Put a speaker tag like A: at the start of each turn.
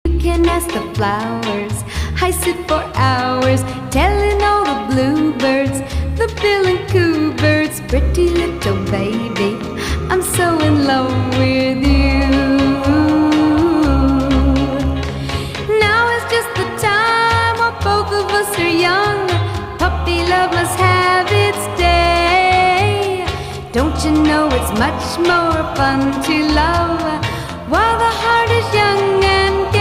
A: You can ask the flowers. I sit for hours telling all the bluebirds, the bill and coo birds, pretty little baby, I'm so in love with you. Now is just the time while both of us are young. Puppy love must have its day. Don't you know it's much more fun to love while the heart is young and gay?